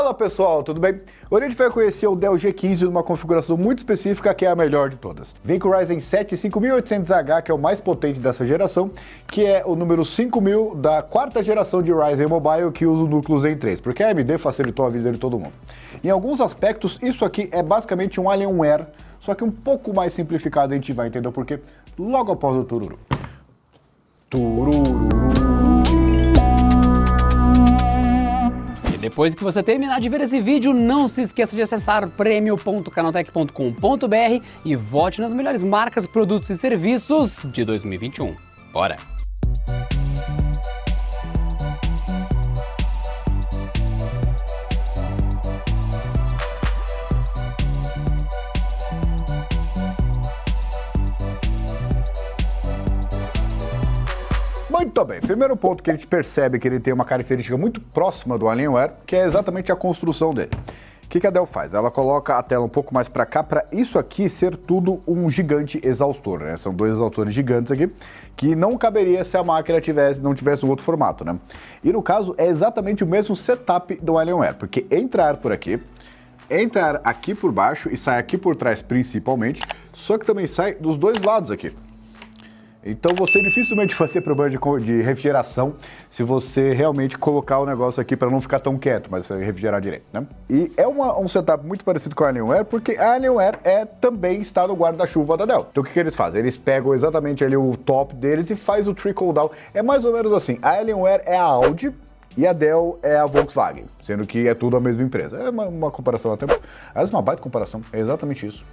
Fala pessoal, tudo bem? Hoje a gente vai conhecer o Dell G15 numa configuração muito específica que é a melhor de todas. Vem com o Ryzen 7 5800H, que é o mais potente dessa geração, que é o número 5000 da quarta geração de Ryzen Mobile que usa o núcleo Zen 3, porque a AMD facilitou a vida de todo mundo. Em alguns aspectos, isso aqui é basicamente um Alienware, só que um pouco mais simplificado, a gente vai entender o porquê logo após o tururu. Tururu. Depois que você terminar de ver esse vídeo, não se esqueça de acessar premium.canaltech.com.br e vote nas melhores marcas, produtos e serviços de 2021. Bora! Muito bem, primeiro ponto que a gente percebe que ele tem uma característica muito próxima do Alienware, que é exatamente a construção dele. O que a Dell faz? Ela coloca a tela um pouco mais para cá, para isso aqui ser tudo um gigante exaustor, né? São dois exaustores gigantes aqui, que não caberia se a máquina não tivesse um outro formato, né? E no caso, é exatamente o mesmo setup do Alienware, porque entra ar por aqui, entra ar aqui por baixo e sai aqui por trás principalmente, só que também sai dos dois lados aqui. Então você dificilmente vai ter problema de refrigeração se você realmente colocar o negócio aqui para não ficar tão quieto, mas refrigerar direito, né? E é um setup muito parecido com a Alienware, porque a Alienware também está no guarda-chuva da Dell. Então o que eles fazem? Eles pegam exatamente ali o top deles e faz o trickle down. É mais ou menos assim, a Alienware é a Audi e a Dell é a Volkswagen, sendo que é tudo a mesma empresa. É uma comparação até... Aliás, uma baita comparação, é exatamente isso.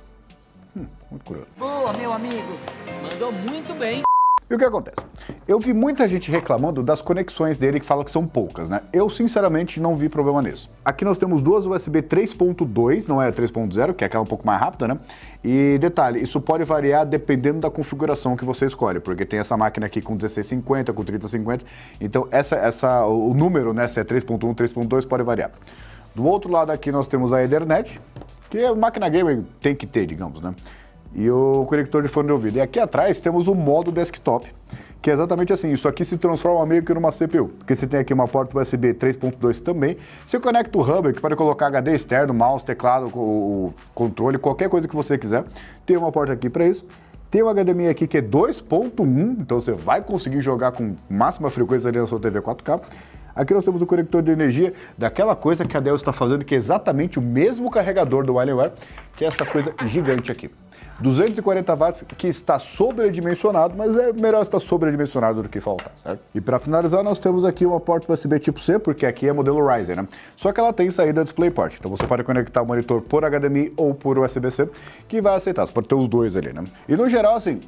Muito curioso. Boa, meu amigo. Mandou muito bem. E o que acontece? Eu vi muita gente reclamando das conexões dele que falam que são poucas, né? Eu, sinceramente, não vi problema nisso. Aqui nós temos duas USB 3.2, não é 3.0, que é aquela um pouco mais rápida, né? E detalhe, isso pode variar dependendo da configuração que você escolhe, porque tem essa máquina aqui com 1650, com 3050, então o número, né, se é 3.1, 3.2, pode variar. Do outro lado aqui nós temos a Ethernet, que a máquina gamer tem que ter, digamos, né? E o conector de fone de ouvido. E aqui atrás temos o modo desktop, que é exatamente assim, isso aqui se transforma meio que numa CPU, porque você tem aqui uma porta USB 3.2 também, você conecta o hub, que pode colocar HD externo, mouse, teclado, o controle, qualquer coisa que você quiser, tem uma porta aqui para isso. Tem um HDMI aqui que é 2.1, então você vai conseguir jogar com máxima frequência ali na sua TV 4K. Aqui nós temos o conector de energia daquela coisa que a Dell está fazendo, que é exatamente o mesmo carregador do Alienware, que é essa coisa gigante aqui. 240 watts, que está sobredimensionado, mas é melhor estar sobredimensionado do que faltar, certo? E para finalizar, nós temos aqui uma porta USB tipo C, porque aqui é modelo Ryzen, né? Só que ela tem saída DisplayPort, então você pode conectar o monitor por HDMI ou por USB-C, que vai aceitar, você pode ter os dois ali, né? E no geral, assim,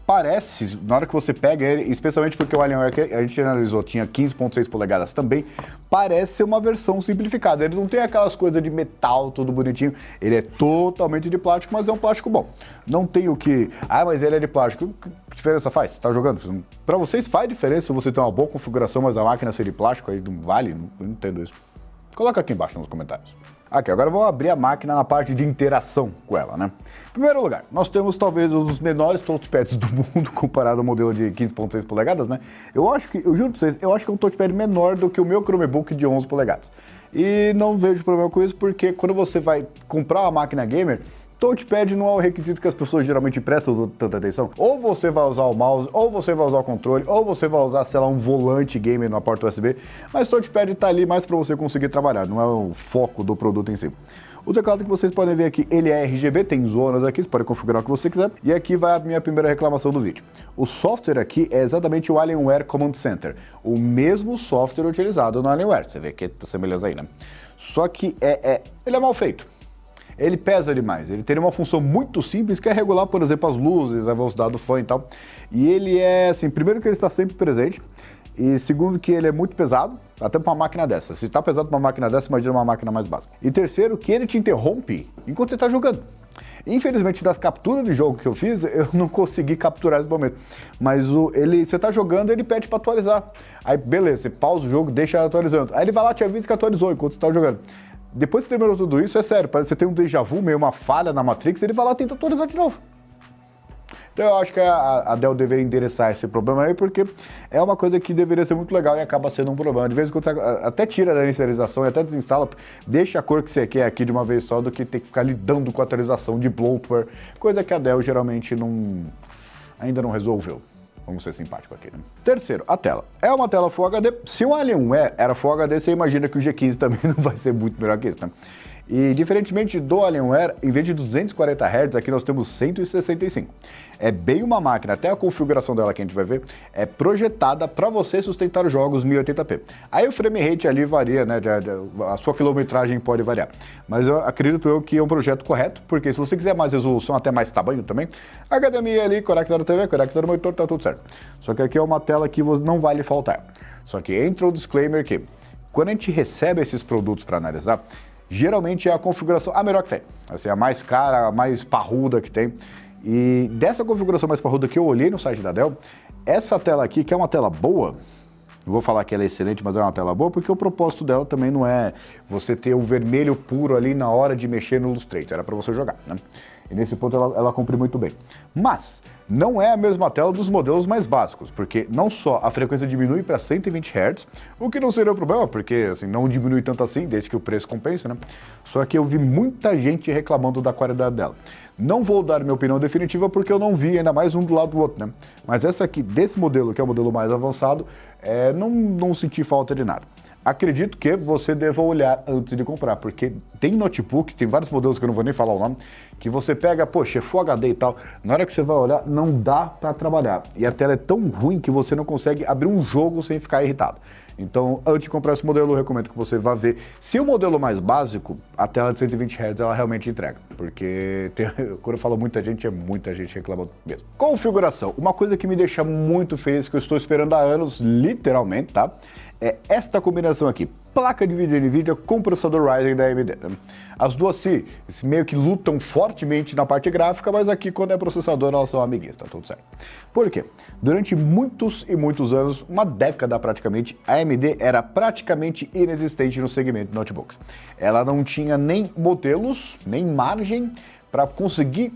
parece, na hora que você pega ele, especialmente porque o Alienware que a gente analisou tinha 15.6 polegadas também, parece ser uma versão simplificada. Ele não tem aquelas coisas de metal, tudo bonitinho, ele é totalmente de plástico, mas é um plástico bom. Não tem o que... mas ele é de plástico. Que diferença faz? Você tá jogando? Para vocês faz diferença se você tem uma boa configuração, mas a máquina ser de plástico, aí não vale? Não entendo isso. Coloca aqui embaixo nos comentários. Aqui, agora vamos abrir a máquina na parte de interação com ela, né? Em primeiro lugar, nós temos talvez um dos menores touchpads do mundo comparado ao modelo de 15.6 polegadas, né? Eu juro pra vocês, eu acho que é um touchpad menor do que o meu Chromebook de 11 polegadas. E não vejo problema com isso, porque quando você vai comprar uma máquina gamer, touchpad não é o requisito que as pessoas geralmente prestam tanta atenção. Ou você vai usar o mouse, ou você vai usar o controle, ou você vai usar, sei lá, um volante gamer na porta USB, mas touchpad tá ali mais para você conseguir trabalhar, não é o foco do produto em si. O teclado que vocês podem ver aqui, ele é RGB, tem zonas aqui, você pode configurar o que você quiser. E aqui vai a minha primeira reclamação do vídeo. O software aqui é exatamente o Alienware Command Center, o mesmo software utilizado no Alienware, você vê que tá semelhança aí, né? Só que ele é mal feito. Ele pesa demais, ele tem uma função muito simples que é regular, por exemplo, as luzes, a velocidade do fone e tal. E ele é, assim, primeiro que ele está sempre presente, e segundo que ele é muito pesado, até para uma máquina dessa. Se está pesado para uma máquina dessa, imagina uma máquina mais básica. E terceiro, que ele te interrompe enquanto você está jogando. Infelizmente, das capturas de jogo que eu fiz, eu não consegui capturar esse momento. Mas você está jogando, ele pede para atualizar. Aí, beleza, você pausa o jogo, deixa atualizando. Aí ele vai lá, te avisa que atualizou enquanto você está jogando. Depois que terminou tudo isso, é sério, parece que você tem um déjà vu, meio uma falha na Matrix, ele vai lá e tenta atualizar de novo. Então eu acho que a Dell deveria endereçar esse problema aí, porque é uma coisa que deveria ser muito legal e acaba sendo um problema. De vez em quando você até tira da inicialização e até desinstala, deixa a cor que você quer aqui de uma vez só, do que ter que ficar lidando com a atualização de bloatware, coisa que a Dell geralmente ainda não resolveu. Vamos ser simpáticos aqui, né? Terceiro, a tela. É uma tela Full HD. Se o Alienware era Full HD, você imagina que o G15 também não vai ser muito melhor que isso, né? E diferentemente do Alienware, em vez de 240 Hz, aqui nós temos 165. É bem uma máquina, até a configuração dela que a gente vai ver, é projetada para você sustentar os jogos 1080p. Aí o frame rate ali varia, né? A sua quilometragem pode variar. Mas eu acredito que é um projeto correto, porque se você quiser mais resolução, até mais tamanho também, HDMI ali, conector TV, conector monitor, tá tudo certo. Só que aqui é uma tela que não vai lhe faltar. Só que entra o disclaimer que, quando a gente recebe esses produtos para analisar, geralmente é a configuração a melhor que tem. Assim, a mais cara, a mais parruda que tem. E dessa configuração mais parruda que eu olhei no site da Dell, essa tela aqui, que é uma tela boa, não vou falar que ela é excelente, mas é uma tela boa, porque o propósito dela também não é você ter o vermelho puro ali na hora de mexer no Illustrator, era para você jogar, né? E nesse ponto ela cumpre muito bem. Mas não é a mesma tela dos modelos mais básicos, porque não só a frequência diminui para 120 Hz, o que não seria o problema, porque assim, não diminui tanto assim, desde que o preço compensa, né? Só que eu vi muita gente reclamando da qualidade dela. Não vou dar minha opinião definitiva porque eu não vi ainda mais um do lado do outro, né? Mas essa aqui, desse modelo, que é o modelo mais avançado, não senti falta de nada. Acredito que você deva olhar antes de comprar, porque tem notebook, tem vários modelos que eu não vou nem falar o nome, que você pega, poxa, é Full HD e tal, na hora que você vai olhar, não dá para trabalhar. E a tela é tão ruim que você não consegue abrir um jogo sem ficar irritado. Então, antes de comprar esse modelo, eu recomendo que você vá ver. Se o modelo mais básico, a tela de 120 Hz, ela realmente entrega. Porque, quando eu falo muita gente, é muita gente reclamando mesmo. Configuração. Uma coisa que me deixa muito feliz, que eu estou esperando há anos, literalmente, tá? É esta combinação aqui, placa de vídeo NVIDIA com processador Ryzen da AMD. As duas se meio que lutam fortemente na parte gráfica, mas aqui quando é processador elas são amiguinhas, tá tudo certo. Por quê? Durante muitos e muitos anos, uma década praticamente, a AMD era praticamente inexistente no segmento de notebooks. Ela não tinha nem modelos, nem margem para conseguir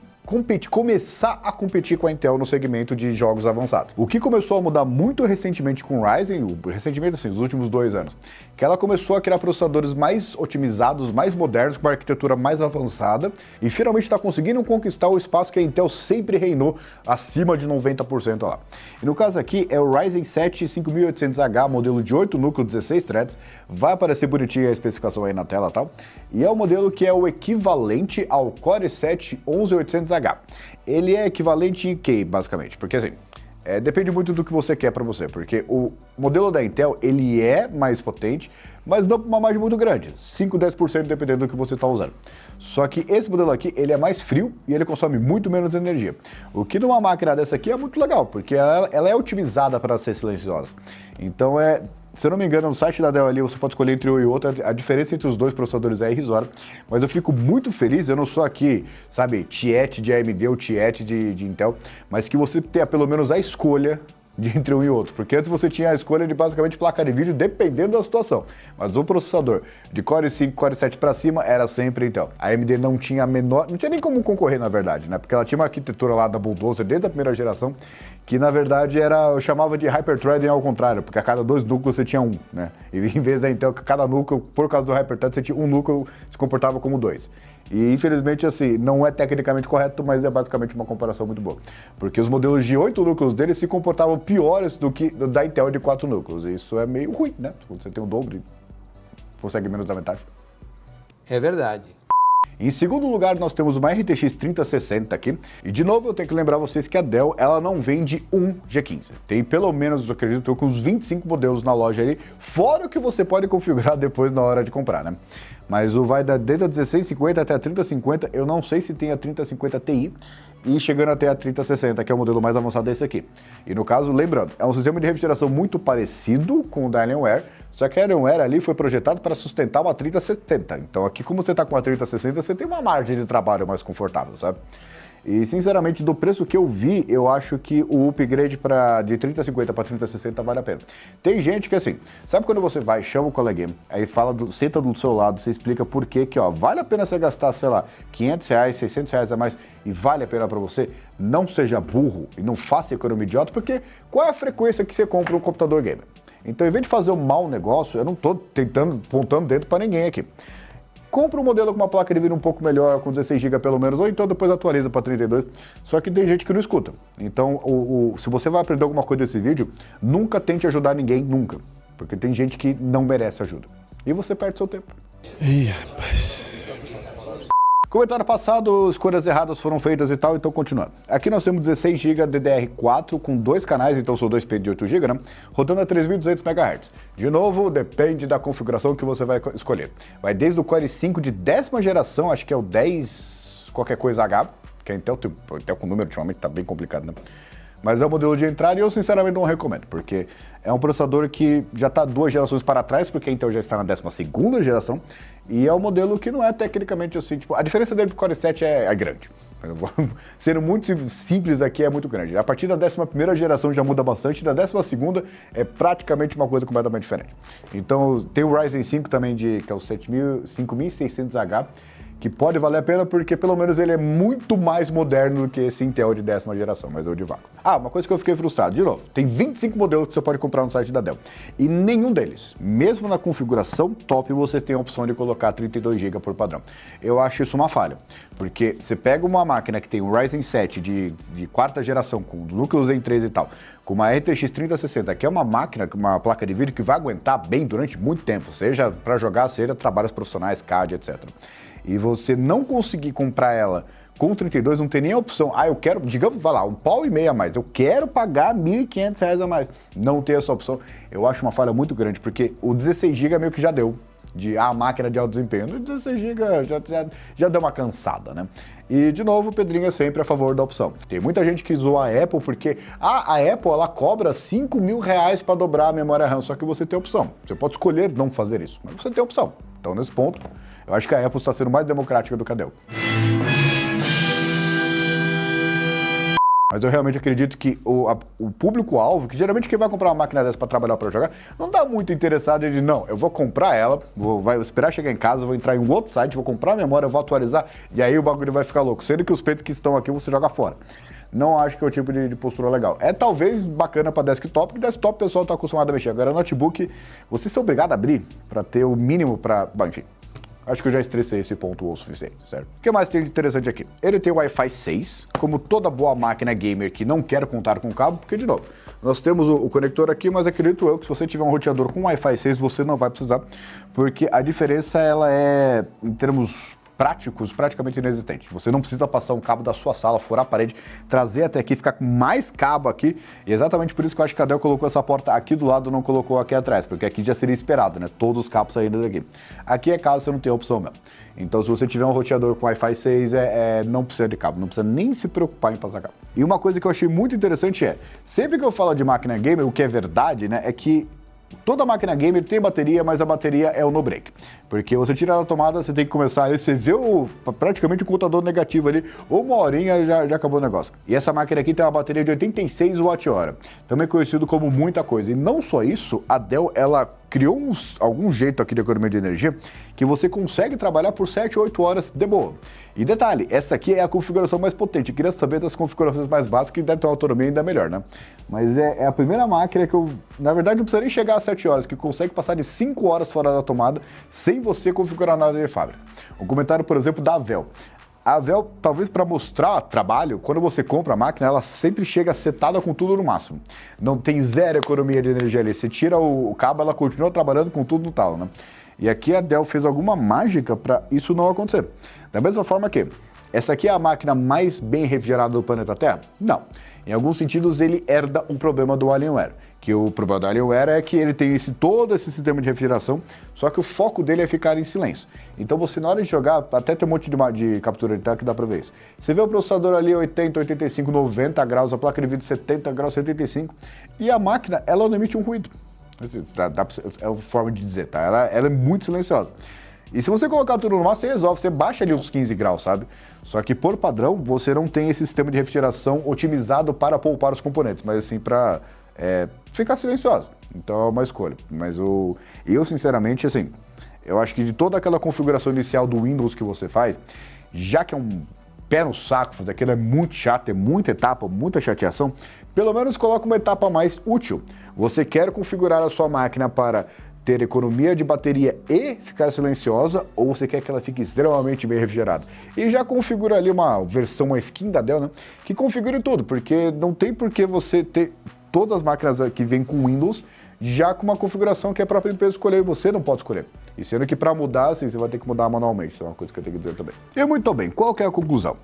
começar a competir com a Intel no segmento de jogos avançados. O que começou a mudar muito recentemente com o Ryzen, recentemente assim, nos últimos 2 anos, que ela começou a criar processadores mais otimizados, mais modernos, com uma arquitetura mais avançada, e finalmente está conseguindo conquistar o espaço que a Intel sempre reinou, acima de 90% lá. E no caso aqui é o Ryzen 7 5800H, modelo de 8 núcleos, 16 threads, vai aparecer bonitinho a especificação aí na tela e tal, e é o modelo que é o equivalente ao Core i7 11800H. Ele é equivalente em que, basicamente? Porque assim, depende muito do que você quer para você, porque o modelo da Intel, ele é mais potente, mas não com uma margem muito grande, 5, 10% dependendo do que você está usando. Só que esse modelo aqui, ele é mais frio e ele consome muito menos energia. O que numa máquina dessa aqui é muito legal, porque ela é otimizada para ser silenciosa. Então se eu não me engano, no site da Dell ali, você pode escolher entre um e outro, a diferença entre os dois processadores é irrisória, mas eu fico muito feliz, eu não sou aqui, sabe, tiete de AMD ou tiete de Intel, mas que você tenha pelo menos a escolha entre um e outro, porque antes você tinha a escolha de basicamente placa de vídeo dependendo da situação, mas o processador de Core i5, Core i7 para cima era sempre Intel. A AMD não tinha não tinha nem como concorrer na verdade, né, porque ela tinha uma arquitetura lá da Bulldozer desde a primeira geração, que na verdade eu chamava de Hyper-Threading ao contrário, porque a cada 2 núcleos você tinha um, né, e em vez da Intel, cada núcleo, por causa do Hyper-Thread, você tinha um núcleo, se comportava como 2. E infelizmente assim, não é tecnicamente correto, mas é basicamente uma comparação muito boa. Porque os modelos de 8 núcleos deles se comportavam piores do que da Intel de 4 núcleos. E isso é meio ruim, né? Quando você tem o dobro e consegue menos da metade. É verdade. Em segundo lugar, nós temos uma RTX 3060 aqui. E de novo, eu tenho que lembrar vocês que a Dell, ela não vende um G15. Tem pelo menos, eu acredito, com uns 25 modelos na loja ali, fora o que você pode configurar depois na hora de comprar, né? Mas o vai desde a 1650 até a 3050, eu não sei se tem a 3050 Ti, e chegando até a 3060, que é o modelo mais avançado desse aqui. E no caso, lembrando, é um sistema de refrigeração muito parecido com o da Alienware, só que a Alienware ali foi projetado para sustentar uma 3070. Então aqui, como você está com a 3060, você tem uma margem de trabalho mais confortável, sabe? E, sinceramente, do preço que eu vi, eu acho que o upgrade de 3050 para 3060 vale a pena. Tem gente que, assim, sabe quando você vai, chama o coleguinha, aí senta do seu lado, você explica por que, ó, vale a pena você gastar, sei lá, R$500, R$600 a mais e vale a pena para você? Não seja burro e não faça economia idiota, porque qual é a frequência que você compra um computador gamer? Então, em vez de fazer um mau negócio, eu não estou apontando dedo para ninguém aqui. Compra um modelo com uma placa de vídeo um pouco melhor, com 16 GB pelo menos, ou então depois atualiza para 32. Só que tem gente que não escuta. Então, se você vai aprender alguma coisa desse vídeo, nunca tente ajudar ninguém, nunca. Porque tem gente que não merece ajuda. E você perde seu tempo. Ih, rapaz. Comentário passado, escolhas erradas foram feitas e tal, então continuando. Aqui nós temos 16 GB DDR4 com 2 canais, então são 2 peitos de 8 GB, né? Rodando a 3.200 MHz. De novo, depende da configuração que você vai escolher. Vai desde o Core i5 de 10ª geração, acho que é o 10 qualquer coisa H, que a Intel com número ultimamente tá bem complicado, né? Mas é o modelo de entrada e eu sinceramente não recomendo, porque é um processador que já está 2 gerações para trás, porque a Intel já está na 12ª geração, e é um modelo que não é tecnicamente assim, tipo, a diferença dele pro Core i7 é grande. Sendo muito simples aqui, é muito grande. A partir da 11ª geração já muda bastante, da 12ª é praticamente uma coisa completamente diferente. Então tem o Ryzen 5 também, que é o 5600H, que pode valer a pena porque pelo menos ele é muito mais moderno do que esse Intel de 10ª geração, mas eu divago. Uma coisa que eu fiquei frustrado, de novo, tem 25 modelos que você pode comprar no site da Dell, e nenhum deles, mesmo na configuração top, você tem a opção de colocar 32 GB por padrão. Eu acho isso uma falha, porque você pega uma máquina que tem um Ryzen 7 de 4ª geração, com núcleos Zen 3 e tal, com uma RTX 3060, que é uma máquina, uma placa de vídeo que vai aguentar bem durante muito tempo, seja para jogar, seja trabalhos profissionais, CAD, etc. E você não conseguir comprar ela com 32, não tem nem a opção. Eu quero, digamos, vai lá, $1,5 a mais. Eu quero pagar R$1.500 a mais. Não ter essa opção, eu acho uma falha muito grande, porque o 16 GB meio que já deu de máquina de alto desempenho. O 16 GB já deu uma cansada, né? E, de novo, o Pedrinho é sempre a favor da opção. Tem muita gente que zoa a Apple porque a Apple ela cobra R$5.000 para dobrar a memória RAM, só que você tem opção. Você pode escolher não fazer isso, mas você tem opção. Então, nesse ponto, eu acho que a Apple está sendo mais democrática do que a Dell. Mas eu realmente acredito que o público-alvo, que geralmente quem vai comprar uma máquina dessa para trabalhar, para jogar, não está muito interessado em não, eu vou comprar ela, vou esperar chegar em casa, vou entrar em um outro site, vou comprar a memória, vou atualizar, e aí o bagulho vai ficar louco. Sendo que os peitos que estão aqui você joga fora. Não acho que é o tipo de postura legal. É talvez bacana para desktop, porque desktop o pessoal está acostumado a mexer. Agora, notebook, você é obrigado a abrir para ter o mínimo para... Bom, enfim. Acho que eu já estressei esse ponto o suficiente, certo? O que mais tem de interessante aqui? Ele tem o Wi-Fi 6, como toda boa máquina gamer que não quer contar com cabo, porque, de novo, nós temos o conector aqui, mas acredito eu que se você tiver um roteador com Wi-Fi 6, você não vai precisar, porque a diferença, ela é, em termos práticos, praticamente inexistente. Você não precisa passar um cabo da sua sala, furar a parede, trazer até aqui, ficar com mais cabo aqui, e é exatamente por isso que eu acho que a Dell colocou essa porta aqui do lado, não colocou aqui atrás, porque aqui já seria esperado, né? Todos os cabos saindo daqui. Aqui é caso você não tenha opção mesmo. Então, se você tiver um roteador com Wi-Fi 6, não precisa de cabo, não precisa nem se preocupar em passar cabo. E uma coisa que eu achei muito interessante sempre que eu falo de máquina gamer, o que é verdade, né, é que toda máquina gamer tem bateria, mas a bateria é o no-break. Porque você tira da tomada, você tem que começar ali, você vê praticamente o contador negativo ali, uma horinha já acabou o negócio. E essa máquina aqui tem uma bateria de 86 Wh, também conhecido como muita coisa. E não só isso, a Dell, ela criou algum jeito aqui de economia de energia que você consegue trabalhar por 7 ou 8 horas de boa. E detalhe, essa aqui é a configuração mais potente. Eu queria saber das configurações mais básicas, que deve ter uma autonomia ainda melhor, né? Mas é a primeira máquina que eu, na verdade, não precisa nem chegar a 7 horas, que consegue passar de 5 horas fora da tomada sem você configurar nada de fábrica. Um comentário, por exemplo, da Avel. A Avel, talvez para mostrar trabalho, quando você compra a máquina, ela sempre chega setada com tudo no máximo. Não tem zero economia de energia ali. Você tira o cabo, ela continua trabalhando com tudo no talo, né? E aqui a Dell fez alguma mágica para isso não acontecer. Da mesma forma que essa aqui é a máquina mais bem refrigerada do planeta Terra? Não. Em alguns sentidos, ele herda um problema do Alienware. Que o problema do Alienware é que ele tem todo esse sistema de refrigeração, só que o foco dele é ficar em silêncio. Então você, na hora de jogar, até tem um monte de captura de tela que dá pra ver isso. Você vê o processador ali 80, 85, 90 graus, a placa de vídeo 70 graus, 75, e a máquina, ela não emite um ruído. É uma forma de dizer, tá? Ela é muito silenciosa. E se você colocar tudo no máximo, você resolve, você baixa ali uns 15 graus, sabe? Só que por padrão, você não tem esse sistema de refrigeração otimizado para poupar os componentes, mas assim, para ficar silenciosa. Então é uma escolha. Mas eu sinceramente, assim, eu acho que de toda aquela configuração inicial do Windows que você faz, já que é um pé no saco, fazer aquilo é muito chato, é muita etapa, muita chateação, pelo menos coloca uma etapa mais útil. Você quer configurar a sua máquina para ter economia de bateria e ficar silenciosa, ou você quer que ela fique extremamente bem refrigerada? E já configura ali uma versão, uma skin da Dell, né? Que configure tudo, porque não tem por que você ter todas as máquinas que vêm com Windows já com uma configuração que a própria empresa escolheu e você não pode escolher. E sendo que para mudar, assim, você vai ter que mudar manualmente. Isso é uma coisa que eu tenho que dizer também. E muito bem, qual que é a conclusão?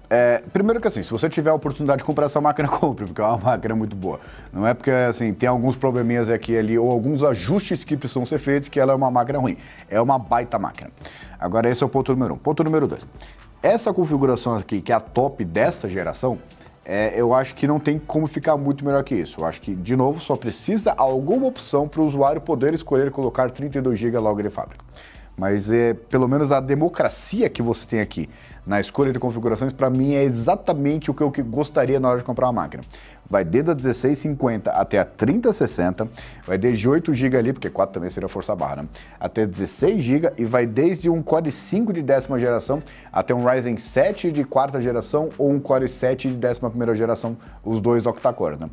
Primeiro que assim, se você tiver a oportunidade de comprar essa máquina, compre, porque é uma máquina muito boa. Não é porque, assim, tem alguns probleminhas aqui e ali, ou alguns ajustes que precisam ser feitos, que ela é uma máquina ruim. É uma baita máquina. Agora esse é o ponto número 1. Ponto número 2. Essa configuração aqui, que é a top dessa geração, eu acho que não tem como ficar muito melhor que isso. Eu acho que, de novo, só precisa alguma opção para o usuário poder escolher colocar 32 GB logo de fábrica. Mas pelo menos a democracia que você tem aqui na escolha de configurações, para mim, é exatamente o que eu gostaria na hora de comprar uma máquina. Vai desde a 1650 até a 3060, vai desde 8 GB ali, porque 4 também seria força barra, né? Até 16 GB e vai desde um Core 5 de 10ª geração até um Ryzen 7 de 4ª geração ou um Core 7 de 11ª geração, os dois octa-core, né?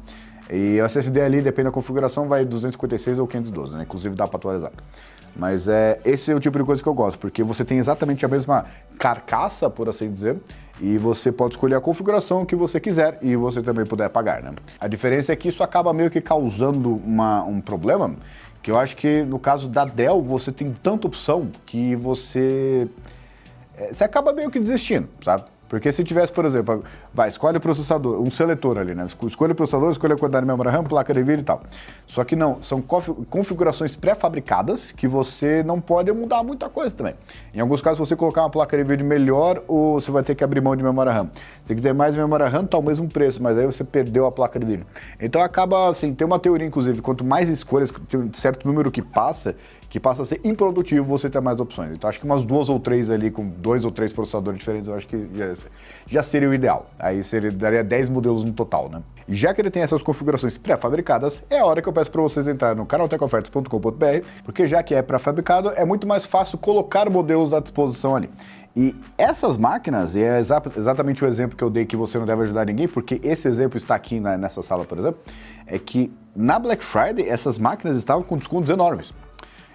E o SSD ali, depende da configuração, vai 256 ou 512, né? Inclusive dá para atualizar. Mas esse é o tipo de coisa que eu gosto, porque você tem exatamente a mesma carcaça, por assim dizer, e você pode escolher a configuração que você quiser e você também puder pagar, né? A diferença é que isso acaba meio que causando um problema, que eu acho que no caso da Dell você tem tanta opção que você acaba meio que desistindo, sabe? Porque se tivesse, por exemplo, escolhe o processador, um seletor ali, né? Escolhe o processador, escolhe a quantidade de memória RAM, placa de vídeo e tal. Só que não, são configurações pré-fabricadas que você não pode mudar muita coisa também. Em alguns casos, você colocar uma placa de vídeo melhor, ou você vai ter que abrir mão de memória RAM. Se quiser mais memória RAM, tá o mesmo preço, mas aí você perdeu a placa de vídeo. Então acaba, assim, tem uma teoria, inclusive, quanto mais escolhas, tem um certo número que passa a ser improdutivo, você ter mais opções. Então acho que umas 2 ou 3 ali, com 2 ou 3 processadores diferentes, eu acho que já seria o ideal. Aí daria 10 modelos no total, né? E já que ele tem essas configurações pré-fabricadas, é a hora que eu peço para vocês entrarem no canaltecofertas.com.br, porque já que é pré-fabricado, é muito mais fácil colocar modelos à disposição ali. E essas máquinas, e é exatamente o exemplo que eu dei que você não deve ajudar ninguém, porque esse exemplo está aqui nessa sala, por exemplo, é que na Black Friday essas máquinas estavam com descontos enormes.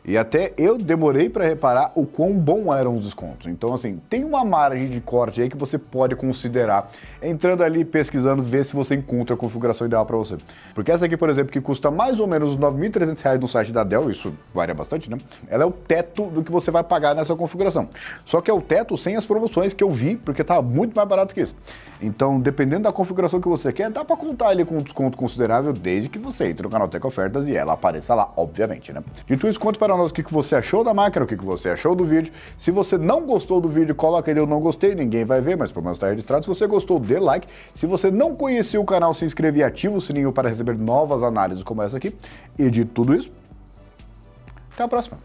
E até eu demorei para reparar o quão bom eram os descontos. Então, assim, tem uma margem de corte aí que você pode considerar entrando ali, pesquisando, ver se você encontra a configuração ideal para você. Porque essa aqui, por exemplo, que custa mais ou menos R$ 9.300 no site da Dell, isso varia bastante, né? Ela é o teto do que você vai pagar nessa configuração. Só que é o teto sem as promoções que eu vi, porque tá muito mais barato que isso. Então, dependendo da configuração que você quer, dá para contar ali com um desconto considerável desde que você entre no canal Tech Ofertas e ela apareça lá, obviamente, né? Dito isso, conte para nós o que você achou da máquina, o que você achou do vídeo. Se você não gostou do vídeo, coloca ele eu não gostei, ninguém vai ver, mas pelo menos está registrado. Se você gostou, dê like. Se você não conhecia o canal, se inscreva e ativa o sininho para receber novas análises como essa aqui. E de tudo isso, até a próxima.